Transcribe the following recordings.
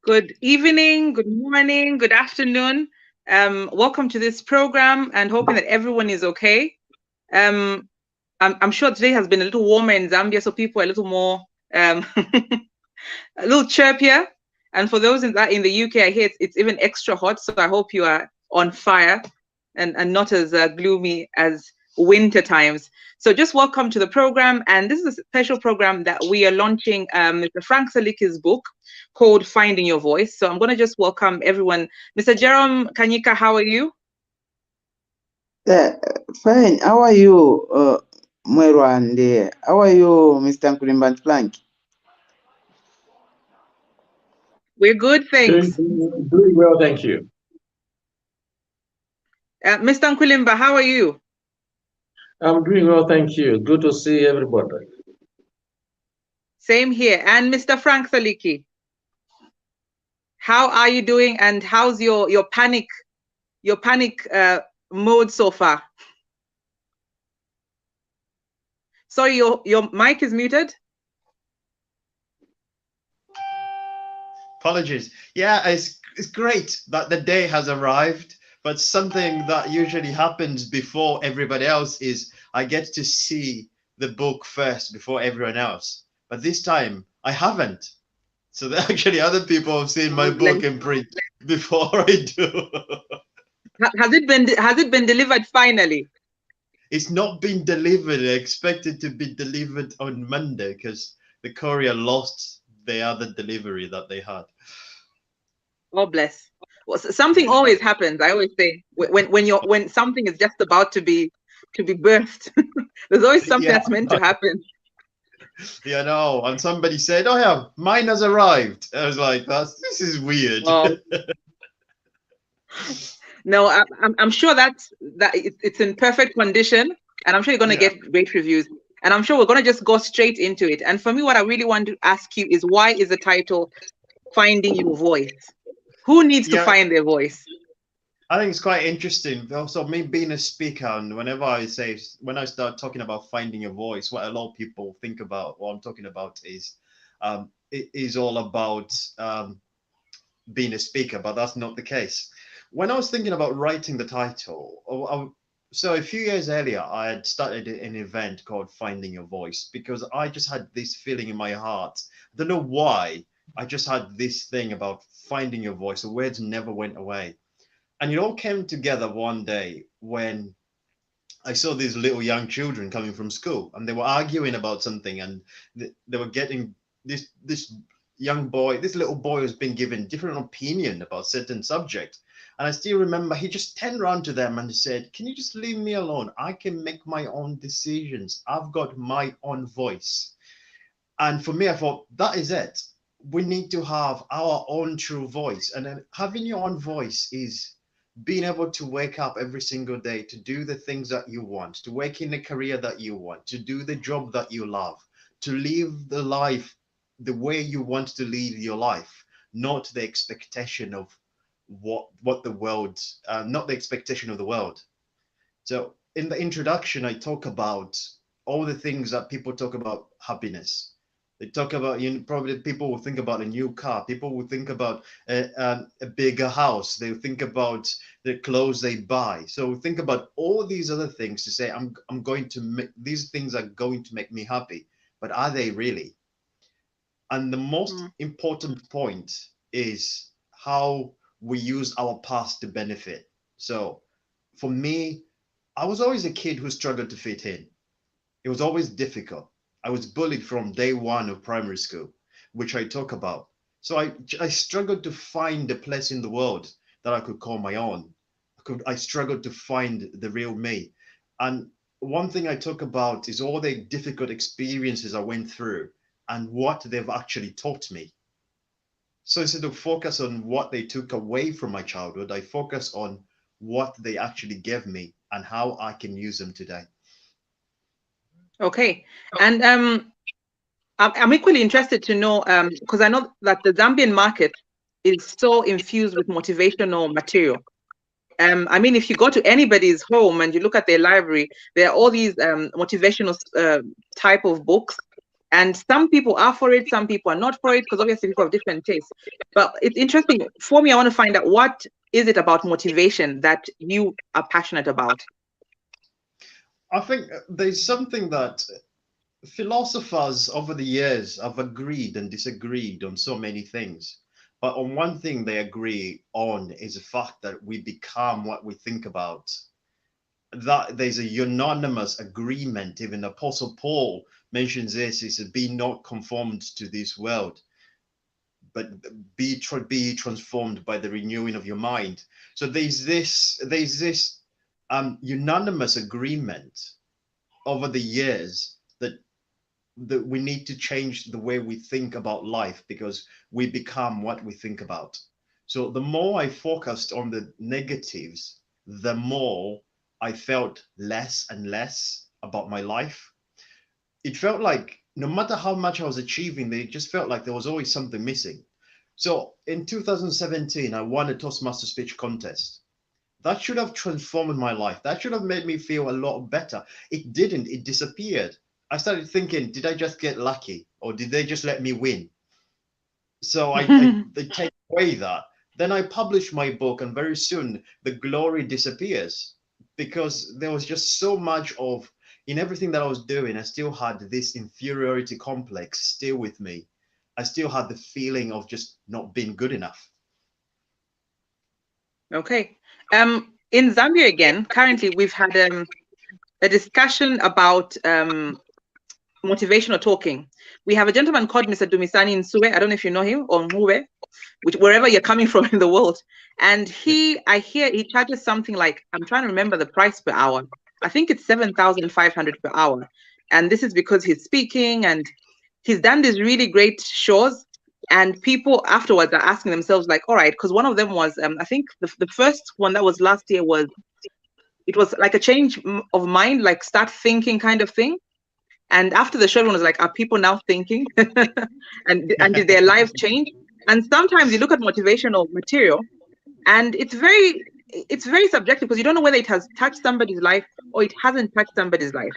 Good evening, good morning, good afternoon. Welcome to this program and hoping that everyone is okay. I'm sure today has been a little warmer in Zambia, so people are a little more, a little chirpier. And for those in the UK, I hear it's even extra hot, so I hope you are on fire and not as gloomy as winter times. So just welcome to the program. And this is a special program that we are launching Mr. Frank Saliki's book called Finding Your Voice. So I'm going to just welcome everyone. Mr. Jerome Kanyika, how are you? Fine. How are you, Mwelwa, and how are you, Mr. Nkulimba Frank? We're good, thanks. Doing well, thank you. Mr. Nkulimba, how are you? I'm doing well, thank you. Good to see everybody. Same here. And Mr. Frank Saliki, how are you doing? And how's your panic mode so far? Sorry, your mic is muted. Apologies. Yeah, it's great that the day has arrived, but something that usually happens before everybody else is I get to see the book first before everyone else. But this time I haven't. So actually other people have seen my book in print before I do. Has it been delivered finally? It's not been delivered. I expect it to be delivered on Monday because the courier lost the other delivery that they had. Oh, bless. Well, something always happens. I always say when something is just about to be birthed, there's always something that's meant to happen. Yeah, no. And somebody said, "Oh yeah, mine has arrived." I was like, this is weird." No, I'm sure that it's in perfect condition, and I'm sure you're going to get great reviews. And I'm sure we're going to just go straight into it. And for me, what I really want to ask you is, why is the title "Finding Your Voice"? Who needs to find their voice? I think it's quite interesting. Also, me being a speaker, and when I start talking about finding your voice, what a lot of people think about, what I'm talking about is, it is all about being a speaker, but that's not the case. When I was thinking about writing the title, so a few years earlier, I had started an event called Finding Your Voice because I just had this feeling in my heart. I don't know why. I just had this thing about finding your voice. The words never went away. And it all came together one day when I saw these little young children coming from school and they were arguing about something, and they were getting this young boy, this little boy has been given different opinion about certain subject. And I still remember he just turned around to them and said, "Can you just leave me alone? I can make my own decisions. I've got my own voice." And for me, I thought, that is it. We need to have our own true voice. And then having your own voice is being able to wake up every single day to do the things that you want, to work in the career that you want, to do the job that you love, to live the life the way you want to live your life, not the expectation of what the world, not the expectation of the world. So in the introduction, I talk about all the things that people talk about happiness. They talk about, probably people will think about a new car. People will think about a bigger house. They will think about the clothes they buy. So think about all these other things to say, I'm going to make, these things are going to make me happy. But are they really? And the most important point is how we use our past to benefit. So for me, I was always a kid who struggled to fit in. It was always difficult. I was bullied from day one of primary school, which I talk about. So I struggled to find a place in the world that I could call my own. I struggled to find the real me. And one thing I talk about is all the difficult experiences I went through and what they've actually taught me. So instead of focus on what they took away from my childhood, I focus on what they actually gave me and how I can use them today. Okay. And I'm equally interested to know, because I know that the Zambian market is so infused with motivational material. I mean, if you go to anybody's home and you look at their library, there are all these motivational type of books. And some people are for it, some people are not for it, because obviously people have different tastes. But it's interesting. For me, I want to find out, what is it about motivation that you are passionate about? I think there's something that philosophers over the years have agreed and disagreed on so many things. But on one thing they agree on is the fact that we become what we think about. That there's a unanimous agreement. Even Apostle Paul mentions this: is to be not conformed to this world, but be transformed by the renewing of your mind. So there's this unanimous agreement over the years that we need to change the way we think about life because we become what we think about. So the more I focused on the negatives, the more I felt less and less about my life. It felt like no matter how much I was achieving, it just felt like there was always something missing. So in 2017, I won a Toastmaster speech contest. That should have transformed my life. That should have made me feel a lot better. It didn't. It disappeared. I started thinking, did I just get lucky, or did they just let me win? So they take away that. Then I publish my book, and very soon the glory disappears, because there was just so much of, in everything that I was doing, I still had this inferiority complex still with me. I still had the feeling of just not being good enough. Okay. In Zambia again, currently we've had a discussion about motivational talking. We have a gentleman called Mr. Dumisani Nsue. I don't know if you know him, or Mube, wherever you're coming from in the world. And I hear he charges something like, I'm trying to remember the price per hour. I think it's 7,500 per hour. And this is because he's speaking, and he's done these really great shows. And people afterwards are asking themselves, like, all right, because one of them was, I think the first one that was last year it was like a change of mind, like start thinking kind of thing. And after the show, everyone was like, are people now thinking? and did their lives change? And sometimes you look at motivational material, and it's very subjective, because you don't know whether it has touched somebody's life or it hasn't touched somebody's life.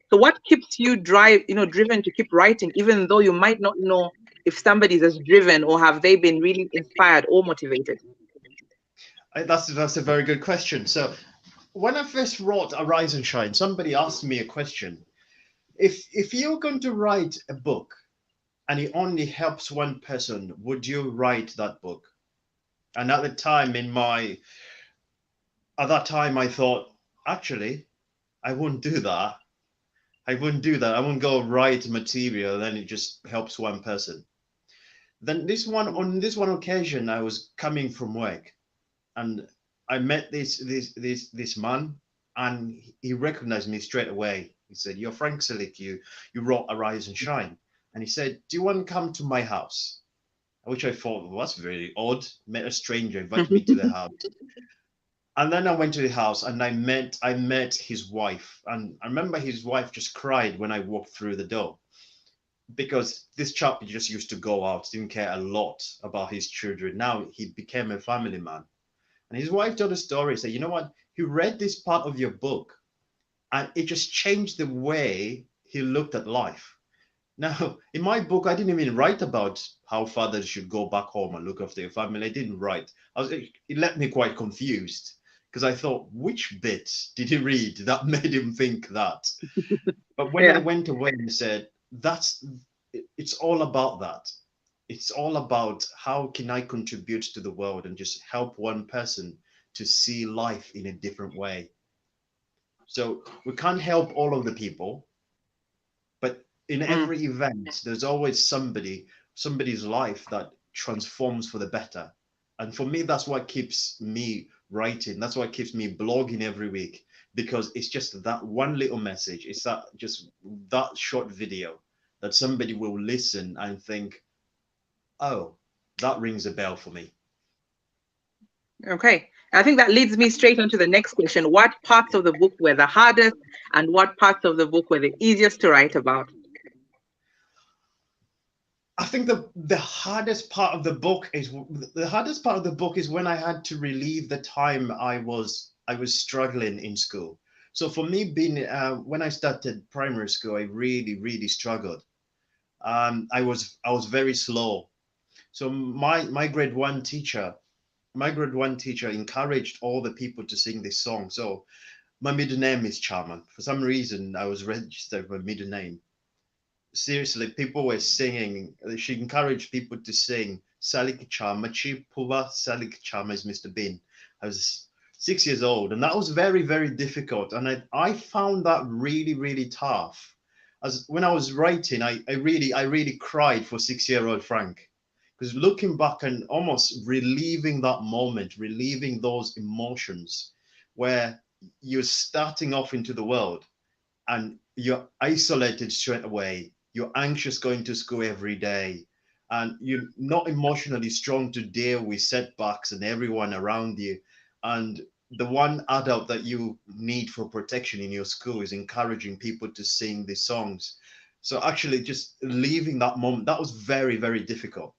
So what keeps you driven to keep writing, even though you might not know if somebody's as driven, or have they been really inspired or motivated? That's a very good question. So when I first wrote Arise and Shine, somebody asked me a question. If you're going to write a book and it only helps one person, would you write that book? And at that time I thought, actually, I wouldn't do that. I wouldn't do that. I wouldn't go write material, then it just helps one person. Then on this one occasion, I was coming from work, and I met this man, and he recognized me straight away. He said, "You're Frank Saliki. You wrote Arise and Shine." And he said, "Do you want to come to my house?" Which I thought, well, that's very odd. Met a stranger, invited me to the house. And then I went to the house, and I met his wife. And I remember his wife just cried when I walked through the door, because this chap just used to go out, didn't care a lot about his children. Now he became a family man. And his wife told a story, said, "You know what? He read this part of your book, and it just changed the way he looked at life." Now, in my book, I didn't even write about how fathers should go back home and look after their family. I didn't write. It left me quite confused, because I thought, which bit did he read that made him think that? But when I went away and said, it's all about that. It's all about how can I contribute to the world and just help one person to see life in a different way. So we can't help all of the people, but in every event, there's always somebody's life that transforms for the better. And for me, that's what keeps me writing. That's what keeps me blogging every week, because it's just that one little message. It's that short video that somebody will listen and think, oh, that rings a bell for me. Okay. I think that leads me straight on to the next question. What parts of the book were the hardest, and what parts of the book were the easiest to write about? I think the hardest part of the book is when I had to relieve the time I was struggling in school. So for me, when I started primary school, I really struggled. I was very slow. So my grade one teacher encouraged all the people to sing this song. So my middle name is Charman. For some reason, I was registered with my middle name. Seriously, people were singing. She encouraged people to sing Saliki Chama, Chi Puva Saliki Chama is Mr. Bean. I was 6 years old, and that was very difficult. And I found that really tough. As when I was writing, I really cried for 6-year-old Frank, because looking back and almost reliving that moment, reliving those emotions where you're starting off into the world and you're isolated straight away. You're anxious going to school every day, and you're not emotionally strong to deal with setbacks and everyone around you. And the one adult that you need for protection in your school is encouraging people to sing the songs. So actually just leaving that moment, that was very difficult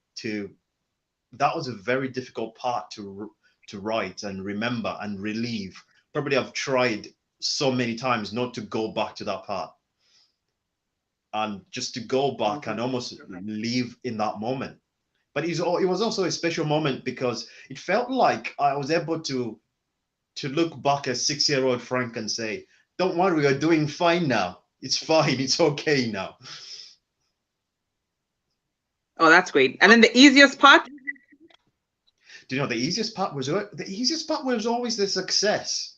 that was a very difficult part to write and remember and relieve. Probably I've tried so many times not to go back to that part. and just to go back and almost live in that moment. But it was also a special moment because it felt like I was able to look back at 6-year-old Frank and say, "Don't worry, we are doing fine now. It's fine. It's okay now." Oh, that's great. And then the easiest part? Do you know the easiest part was always the success.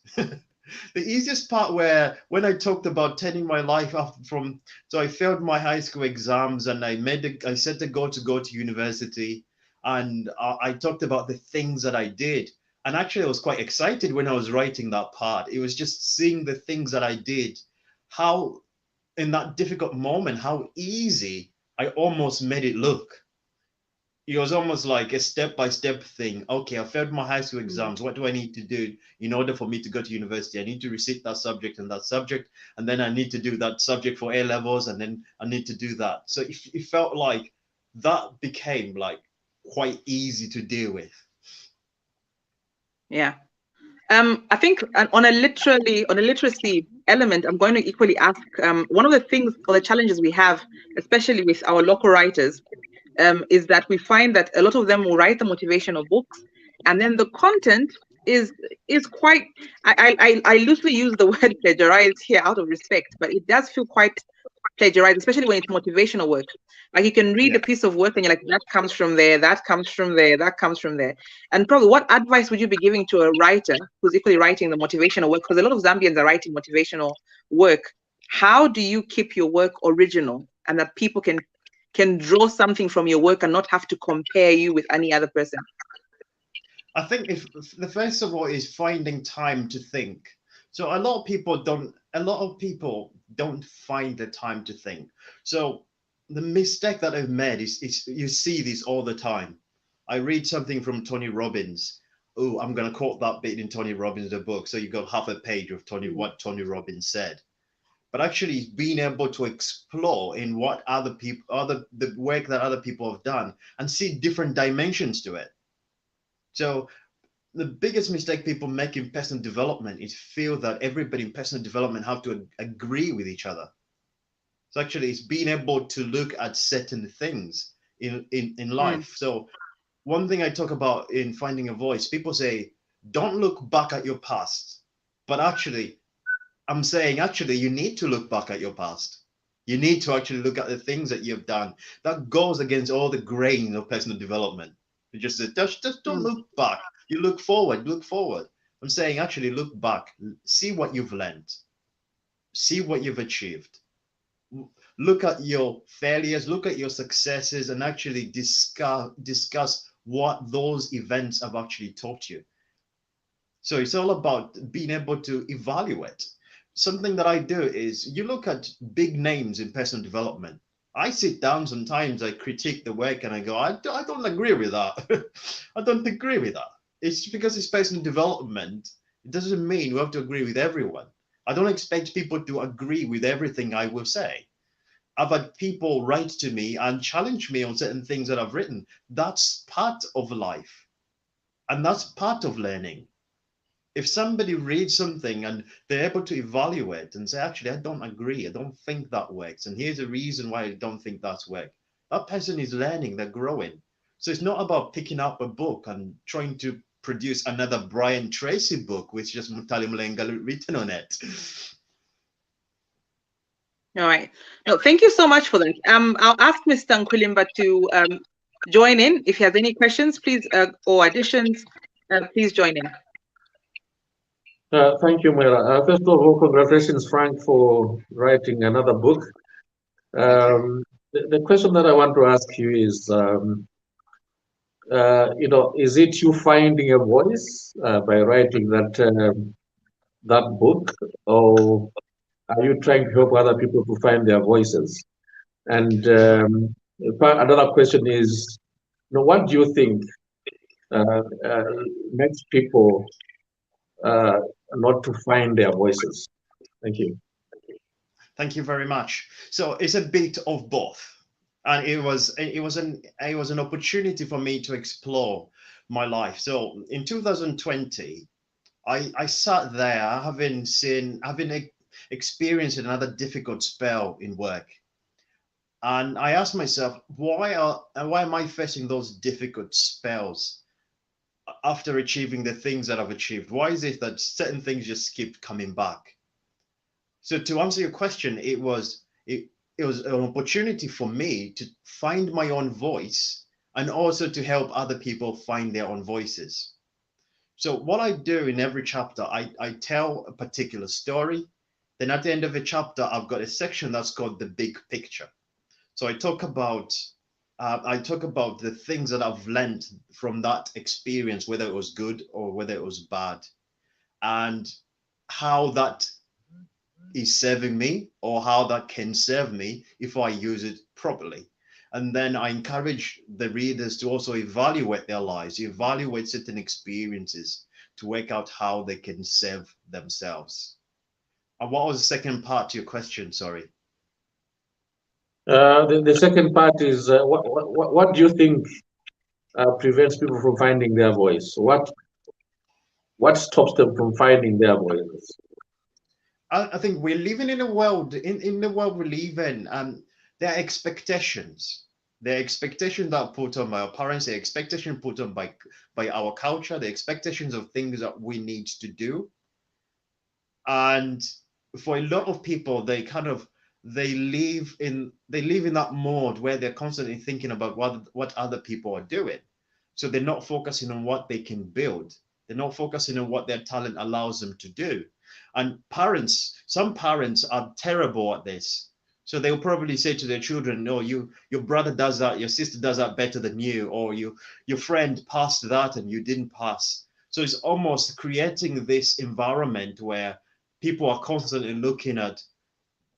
The easiest part where when I talked about turning my life up from, so I failed my high school exams and I set a goal to go to university, and I talked about the things that I did. And actually I was quite excited when I was writing that part. It was just seeing the things that I did, how in that difficult moment, how easy I almost made it look. It was almost like a step-by-step thing. Okay, I failed my high school exams. What do I need to do in order for me to go to university? I need to recite that subject, and then I need to do that subject for A levels, and then I need to do that. So it felt like that became like quite easy to deal with. Yeah. I think on a literacy element, I'm going to equally ask, one of the things or the challenges we have, especially with our local writers, is that we find that a lot of them will write the motivational books, and then the content is quite, I loosely use the word plagiarized here out of respect, but it does feel quite plagiarized, especially when it's motivational work. Like you can read a piece of work and you're like, that comes from there, that comes from there, that comes from there. And probably what advice would you be giving to a writer who's equally writing the motivational work? Because a lot of Zambians are writing motivational work. How do you keep your work original and that people can draw something from your work and not have to compare you with any other person? I think if the first of all is finding time to think. So a lot of people don't find the time to think. So the mistake that I've made is you see this all the time. I read something from Tony Robbins. Oh, I'm gonna quote that bit in Tony Robbins' the book. So you got half a page of what Tony Robbins said. But actually being able to explore in what the work that other people have done and see different dimensions to it. So the biggest mistake people make in personal development is feel that everybody in personal development have to agree with each other. So actually it's being able to look at certain things in life. So one thing I talk about in Finding a Voice, people say, don't look back at your past. But actually, I'm saying actually you need to look back at your past. You need to actually look at the things that you've done. That goes against all the grain of personal development. You just don't look back. You look forward, look forward. I'm saying actually look back, see what you've learned, see what you've achieved. Look at your failures, look at your successes, and actually discuss what those events have actually taught you. So it's all about being able to evaluate. Something that I do is you look at big names in personal development. I sit down sometimes, I critique the work and I go, I don't agree with that. I don't agree with that. It's because it's personal development. It doesn't mean we have to agree with everyone. I don't expect people to agree with everything I will say. I've had people write to me and challenge me on certain things that I've written. That's part of life. And that's part of learning. If somebody reads something and they're able to evaluate and say, actually, I don't agree, I don't think that works, and here's a reason why I don't think that's worked, that person is learning, they're growing. So it's not about picking up a book and trying to produce another Brian Tracy book with just Mutali Mlenga written on it. All right. No, thank you so much for that. I'll ask Mr. Nkwilimba to join in. If he has any questions, please, or additions, please join in. Thank you, Mwelwa. First of all, congratulations, Frank, for writing another book. The question that I want to ask you is, is it you finding a voice by writing that book, or are you trying to help other people to find their voices? And another question is, what do you think makes people not to find their voices? Thank you. Thank you very much. So it's a bit of both, and it was an opportunity for me to explore my life. So in 2020, I sat there having experienced another difficult spell in work. And I asked myself, why am I facing those difficult spells after achieving the things that I've achieved? Why is it that certain things just keep coming back? So to answer your question, it was an opportunity for me to find my own voice and also to help other people find their own voices. So what I do in every chapter, I tell a particular story. Then at the end of a chapter, I've got a section that's called the big picture. So I talk about the things that I've learned from that experience, whether it was good or whether it was bad, and how that is serving me or how that can serve me if I use it properly. And then I encourage the readers to also evaluate their lives, evaluate certain experiences to work out how they can serve themselves. And what was the second part to your question? Sorry. The second part is what do you think prevents people from finding their voice? What stops them from finding their voices? I think we're living in a world, in the world we live in, there are expectations. The expectations that are put on by our parents, the expectation put on by our culture, the expectations of things that we need to do. And for a lot of people, they live in that mode where they're constantly thinking about what other people are doing. So they're not focusing on what they can build. They're not focusing on what their talent allows them to do. And some parents are terrible at this. So they'll probably say to their children, no, your brother does that, your sister does that better than you, or your friend passed that and you didn't pass. So it's almost creating this environment where people are constantly looking at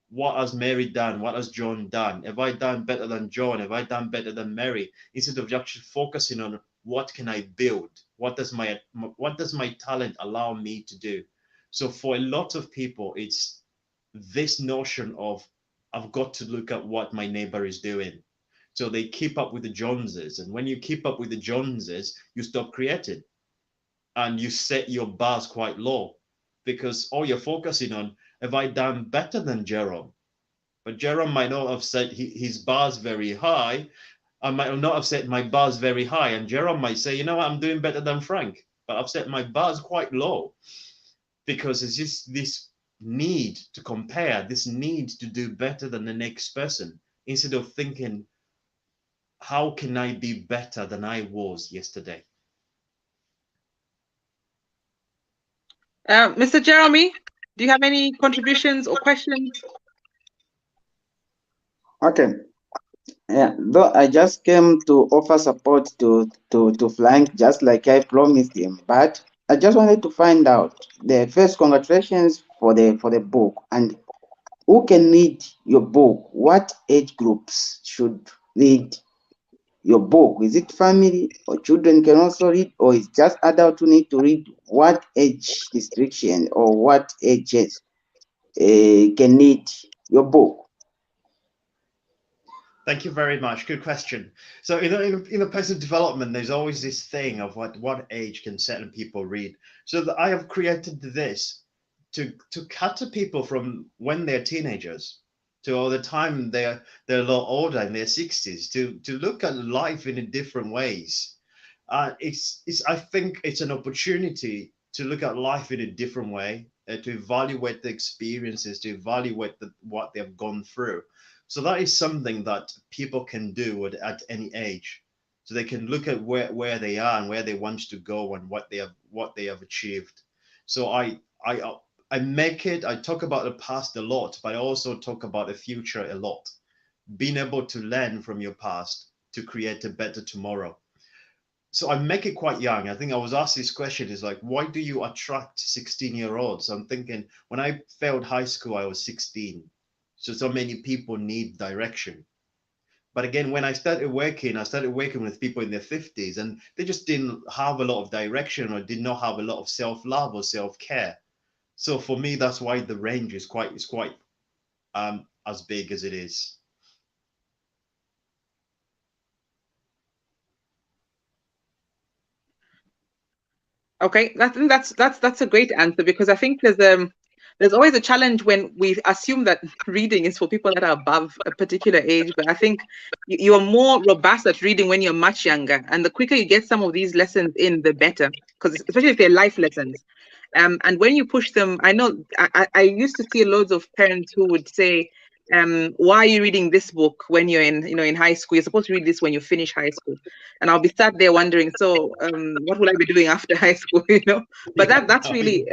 what has Mary done? What has John done? Have I done better than John? Have I done better than Mary? Instead of actually focusing on what can I build? What does my talent allow me to do? So for a lot of people, it's this notion of I've got to look at what my neighbor is doing. So they keep up with the Joneses. And when you keep up with the Joneses, you stop creating and you set your bars quite low because all you're focusing on, have I done better than Jerome? But Jerome might not have set his bars very high. I might not have set my bars very high. And Jerome might say, you know what, I'm doing better than Frank, but I've set my bars quite low because it's just this need to compare, this need to do better than the next person instead of thinking, how can I be better than I was yesterday? Mr. Jeremy, do you have any contributions or questions? Okay. Yeah, though I just came to offer support to Frank, just like I promised him. But I just wanted to find out the first congratulations for the book and who can read your book. What age groups should read your book? Is it family or children can also read, or is just adults who need to read? What age restriction or what ages can read your book? Thank you very much. Good question. So in the personal development, there's always this thing of what age can certain people read. So I have created this to cater people from when they're teenagers to all the time they're a lot older in their 60s to look at life in a different ways. It's I think it's an opportunity to look at life in a different way, to evaluate the experiences, to evaluate what they've gone through. So that is something that people can do at any age. So they can look at where they are and where they want to go and what they have achieved. So I talk about the past a lot, but I also talk about the future a lot. Being able to learn from your past to create a better tomorrow. So I make it quite young. I think I was asked this question is like, why do you attract 16-year-olds? I'm thinking when I failed high school, I was 16. So many people need direction. But again, when I started working with people in their 50s and they just didn't have a lot of direction or did not have a lot of self-love or self-care. So for me, that's why the range is quite as big as it is. Okay, that's a great answer because I think there's always a challenge when we assume that reading is for people that are above a particular age, but I think you are more robust at reading when you're much younger, and the quicker you get some of these lessons in, the better, because especially if they're life lessons. And when you push them, I know I used to see loads of parents who would say, why are you reading this book when you're in high school? You're supposed to read this when you finish high school. And I'll be sat there wondering, so what will I be doing after high school? But that's really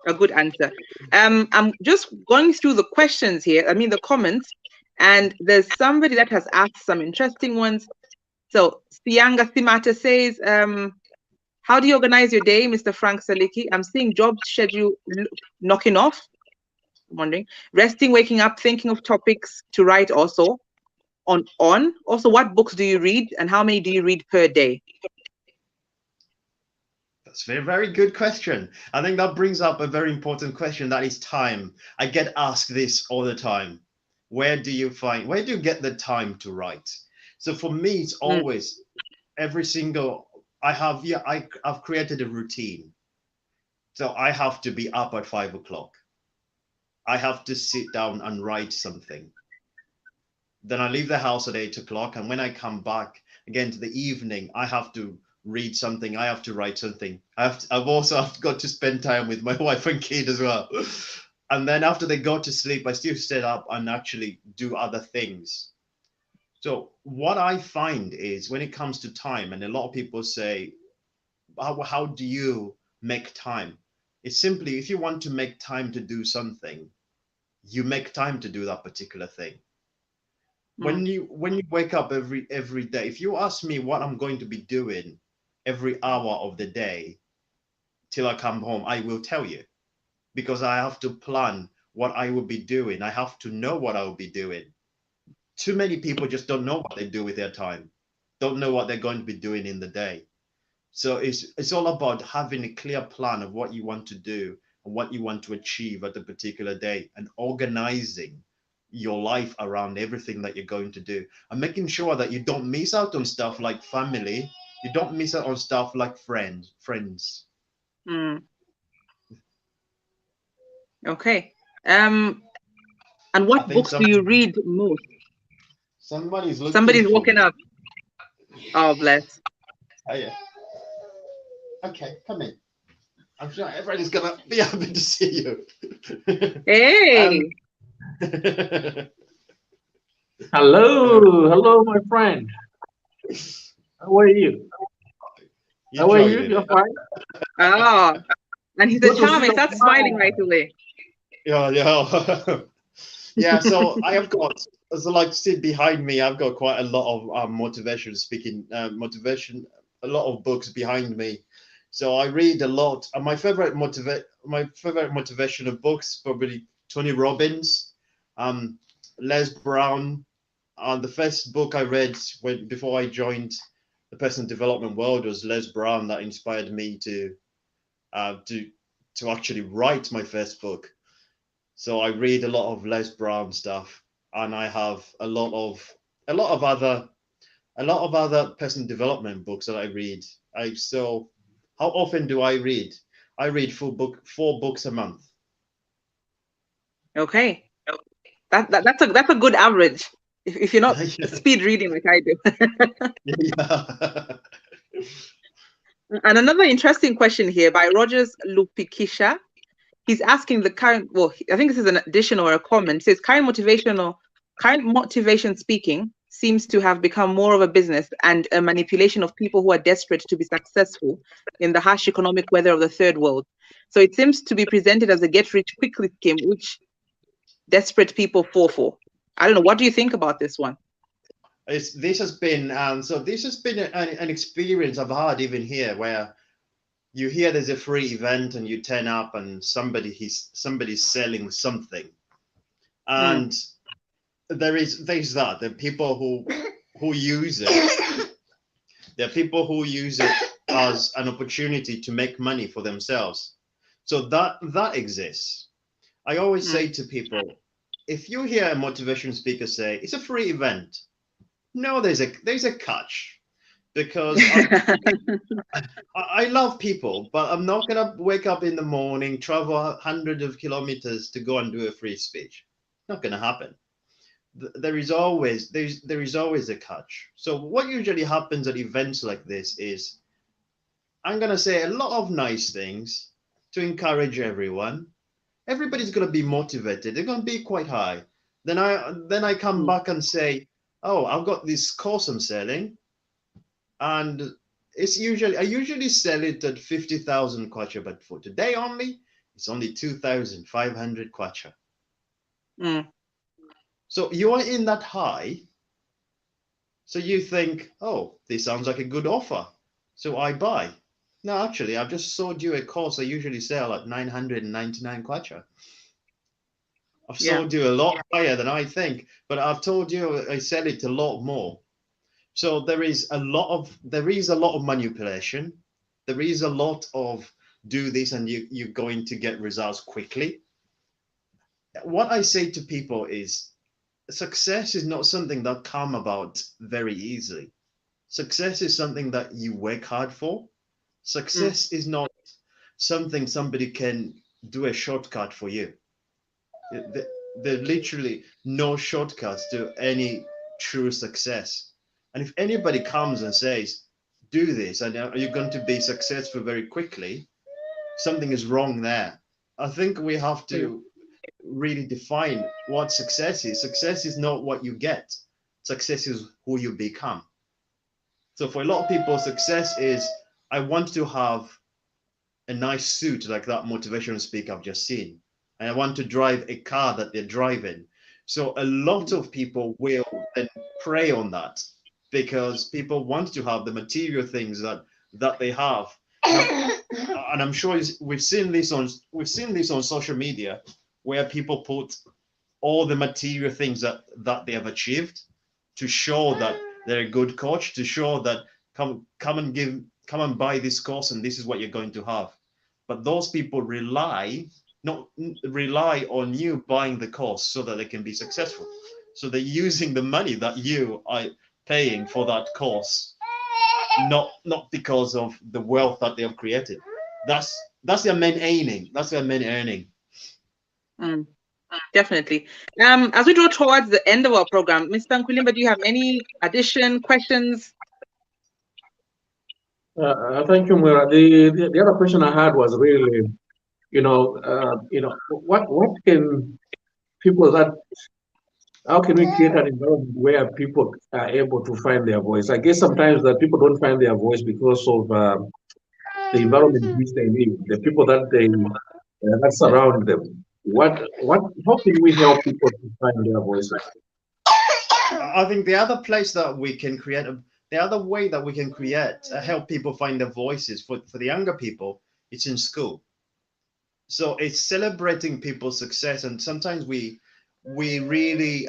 a good answer. I'm just going through the questions here, I mean the comments, and there's somebody that has asked some interesting ones. So Sianga Simata says, how do you organize your day, Mr. Frank Saliki? I'm seeing job schedule knocking off. I'm wondering, resting, waking up, thinking of topics to write also. Also, what books do you read and how many do you read per day? That's a very good question. I think that brings up a very important question, that is time. I get asked this all the time. Where do you get the time to write? So for me, it's always I've created a routine. So I have to be up at 5 o'clock. I have to sit down and write something. Then I leave the house at 8 o'clock. And when I come back again to the evening, I have to read something. I have to write something. I've also got to spend time with my wife and kid as well. And then after they go to sleep, I still stay up and actually do other things. So what I find is when it comes to time, and a lot of people say, how do you make time? It's simply, if you want to make time to do something, you make time to do that particular thing. When you wake up every day, if you ask me what I'm going to be doing every hour of the day till I come home, I will tell you, because I have to plan what I will be doing. I have to know what I will be doing. Too many people just don't know what they do with their time, don't know what they're going to be doing in the day. So it's all about having a clear plan of what you want to do and what you want to achieve at a particular day, and organizing your life around everything that you're going to do, and making sure that you don't miss out on stuff like family, you don't miss out on stuff like friends. Okay. And what books do you read most? Somebody's walking up. Oh, bless. Oh, yeah. Okay, come in. I'm sure everybody's gonna be happy to see you. Hey. Hello, my friend. How are you? How are you? You're fine. Oh, and he's a charm. He starts smiling right away. Yeah. Yeah. So I have got, like, sit behind me. I've got quite a lot of motivation speaking, a lot of books behind me. So I read a lot. And my favorite motivational books, probably Tony Robbins, Les Brown. The first book I read before I joined the personal development world was Les Brown. That inspired me to actually write my first book. So I read a lot of Les Brown stuff, and I have a lot of other personal development books that I read. So how often do I read? I read 4 books a month. Okay, that's a good average. If you're not speed reading like I do. Yeah. And another interesting question here by Rogers Lupikisha. He's asking the current, well, I think this is an addition or a comment. It says current motivation speaking seems to have become more of a business and a manipulation of people who are desperate to be successful in the harsh economic weather of the third world. So it seems to be presented as a get rich quickly scheme, which desperate people fall for. I don't know. What do you think about this one? This has been an experience I've had even here, where you hear there's a free event and you turn up and somebody's selling something, and there's that. There are people who use it. There are people who use it as an opportunity to make money for themselves. So that exists. I always say to people, if you hear a motivation speaker say it's a free event, no, there's a catch. because I love people, but I'm not gonna wake up in the morning, travel hundreds of kilometers to go and do a free speech. Not gonna happen. There is always a catch. So what usually happens at events like this is I'm gonna say a lot of nice things to encourage everyone. Everybody's gonna be motivated. They're gonna be quite high. Then I come back and say, oh, I've got this course I'm selling, and I usually sell it at 50,000 kwacha, but for today only, it's only 2,500 kwacha. So you are in that high. So you think, oh, this sounds like a good offer. So I buy. No, actually, I've just sold you a course I usually sell at 999 kwacha. I've sold you a lot higher than I think, but I've told you I sell it a lot more. So there is a lot of manipulation. There is a lot of do this and you're going to get results quickly. What I say to people is success is not something that come about very easily. Success is something that you work hard for. Success is not something somebody can do a shortcut for you. There are literally no shortcuts to any true success. And if anybody comes and says, do this, and you're going to be successful very quickly, something is wrong there. I think we have to really define what success is. Success is not what you get. Success is who you become. So for a lot of people, success is, I want to have a nice suit like that motivational speaker I've just seen. And I want to drive a car that they're driving. So a lot of people will then prey on that because people want to have the material things that they have. And I'm sure we've seen this on social media where people put all the material things that they have achieved to show that they're a good coach, to show that come and buy this course and this is what you're going to have. But those people rely on you buying the course so that they can be successful. So they're using the money that you are paying for that course, not because of the wealth that they have created. That's their main aiming. That's their main earning. Definitely. As we draw towards the end of our program, Mr. Nkulimba, do you have any questions? Thank you, Mwelwa. The other question I had was really, what can people how can we create an environment where people are able to find their voice? I guess sometimes that people don't find their voice because of the environment in which they live, the people that that surround them. How can we help people to find their voices? I think the other place that we can create, the other way that we can help people find their voices for the younger people, it's in school. So it's celebrating people's success, and sometimes we really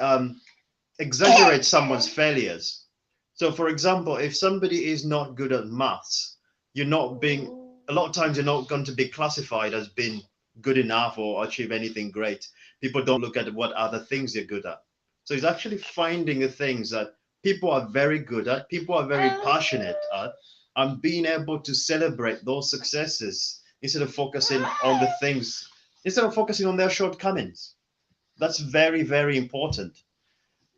exaggerate someone's failures. So for example, if somebody is not good at maths, a lot of times you're not going to be classified as being good enough or achieve anything great. People don't look at what other things you're good at. So it's actually finding the things that people are very good at, people are very passionate at, and being able to celebrate those successes instead of focusing on the things, instead of focusing on their shortcomings. That's very, very important.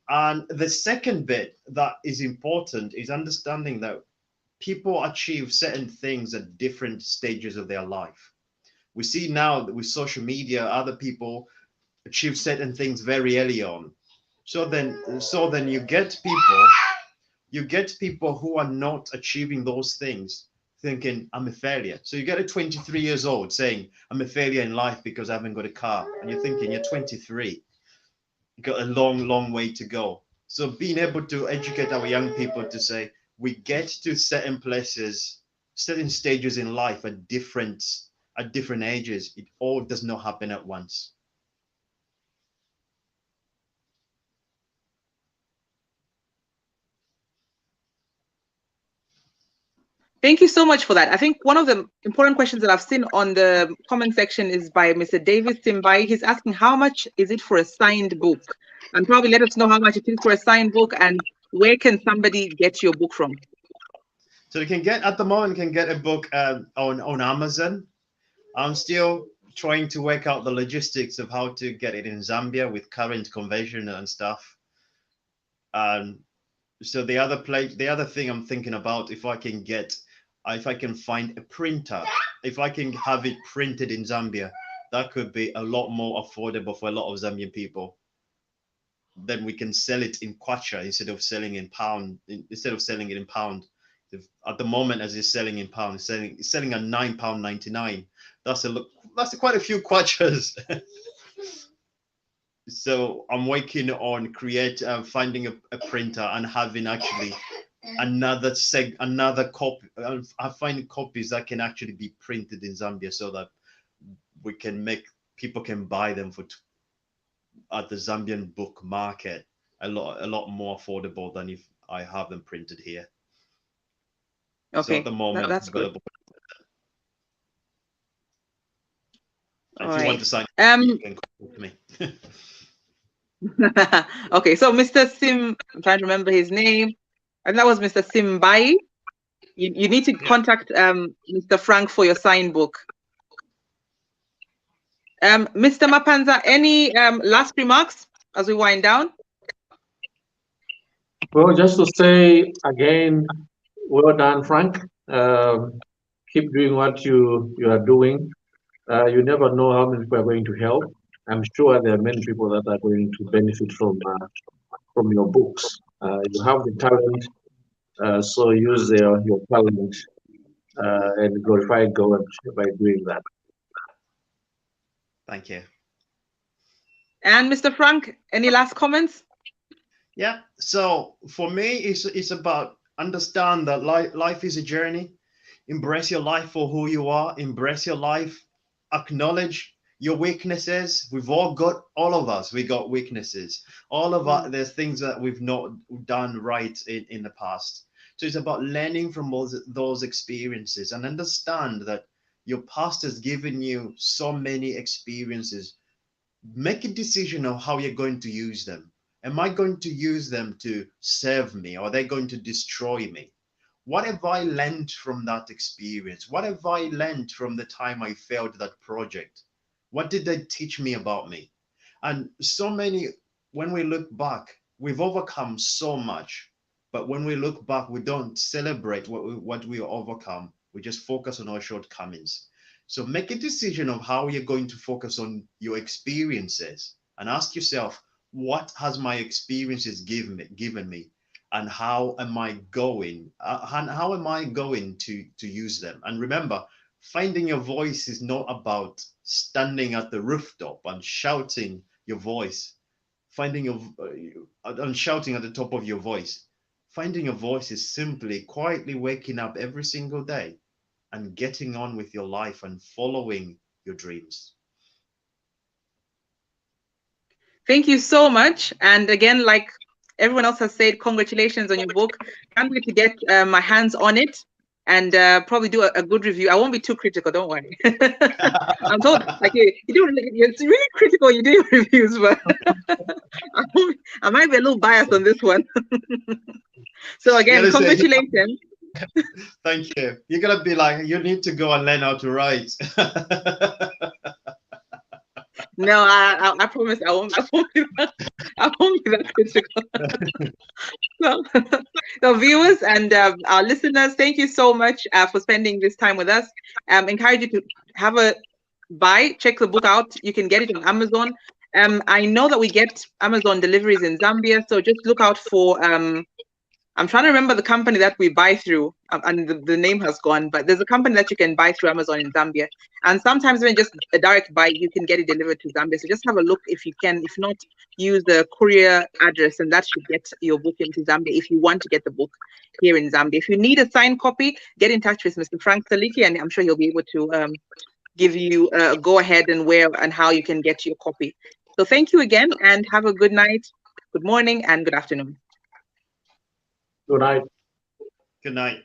And the second bit that is important is understanding that people achieve certain things at different stages of their life. We see now that with social media, other people achieve certain things very early on. So then you get people who are not achieving those things thinking, I'm a failure. So you get a 23 years old saying, I'm a failure in life because I haven't got a car. And you're thinking, you're 23. You've got a long, long way to go. So being able to educate our young people to say, we get to certain places, certain stages in life at different ages. It all does not happen at once. Thank you so much for that. I think one of the important questions that I've seen on the comment section is by Mr. David Simbai. He's asking, how much is it for a signed book? And probably let us know how much it is for a signed book and where can somebody get your book from? So you can get at the moment can get a book on Amazon. I'm still trying to work out the logistics of how to get it in Zambia with current conversion and stuff. So the other thing I'm thinking about, if I can find a printer, if I can have it printed in Zambia, that could be a lot more affordable for a lot of Zambian people. Then we can sell it in kwacha instead of selling in pound. Instead of selling it in pound, at the moment, as it's selling in pound, it's selling at £9.99. That's quite a few kwachas. So I'm working on finding a printer and having actually another copy. I find copies that can actually be printed in Zambia so that people can buy them at the Zambian book market a lot more affordable than if I have them printed here. Okay, so at the moment that's good. If you want to sign, you can contact me. Okay, so Mr. Sim, I'm trying to remember his name, and that was Mr. Simbai. You need to contact Mr. Frank for your sign book. Mr. Mapanza, any last remarks as we wind down? Well, just to say again, well done, Frank. Keep doing what you are doing. You never know how many people are going to help. I'm sure there are many people that are going to benefit from your books. You have the talent, so use your talent and glorify God by doing that. Thank you. And Mr. Frank, any last comments? Yeah. So for me, it's about understand that life is a journey. Embrace your life for who you are. Embrace your life. Acknowledge your weaknesses. All of us, we got weaknesses. All of us, there's things that we've not done right in the past. So it's about learning from those experiences and understand that your past has given you so many experiences. Make a decision of how you're going to use them. Am I going to use them to serve me, or are they going to destroy me? What have I learned from that experience? What have I learned from the time I failed that project? What did they teach me about me? And so many, when we look back, we've overcome so much. But when we look back, we don't celebrate what we overcome. We just focus on our shortcomings. So make a decision of how you're going to focus on your experiences and ask yourself, what has my experiences given me? And how am I going? To use them? And remember, finding your voice is not about standing at the rooftop and shouting your voice. Shouting at the top of your voice. Finding a voice is simply quietly waking up every single day and getting on with your life and following your dreams. Thank you so much. And again, like everyone else has said, congratulations on your book. Can't wait to get my hands on it and probably do a good review. I won't be too critical, don't worry. I'm told like it's really critical you do your reviews, but I might be a little biased on this one. So again, congratulations. Thank you. You're gonna be like, you need to go and learn how to write. No, I promise I won't be that critical. So viewers and our listeners, thank you so much for spending this time with us. Encourage you to have a buy, check the book out. You can get it on Amazon. I know that we get Amazon deliveries in Zambia, so just look out for I'm trying to remember the company that we buy through, and the name has gone, but there's a company that you can buy through Amazon in Zambia. And sometimes when just a direct buy, you can get it delivered to Zambia. So just have a look if you can. If not, use the courier address, and that should get your book into Zambia if you want to get the book here in Zambia. If you need a signed copy, get in touch with Mr. Frank Saliki, and I'm sure he'll be able to give you a go ahead and where and how you can get your copy. So thank you again, and have a good night, good morning, and good afternoon. Good night. Good night.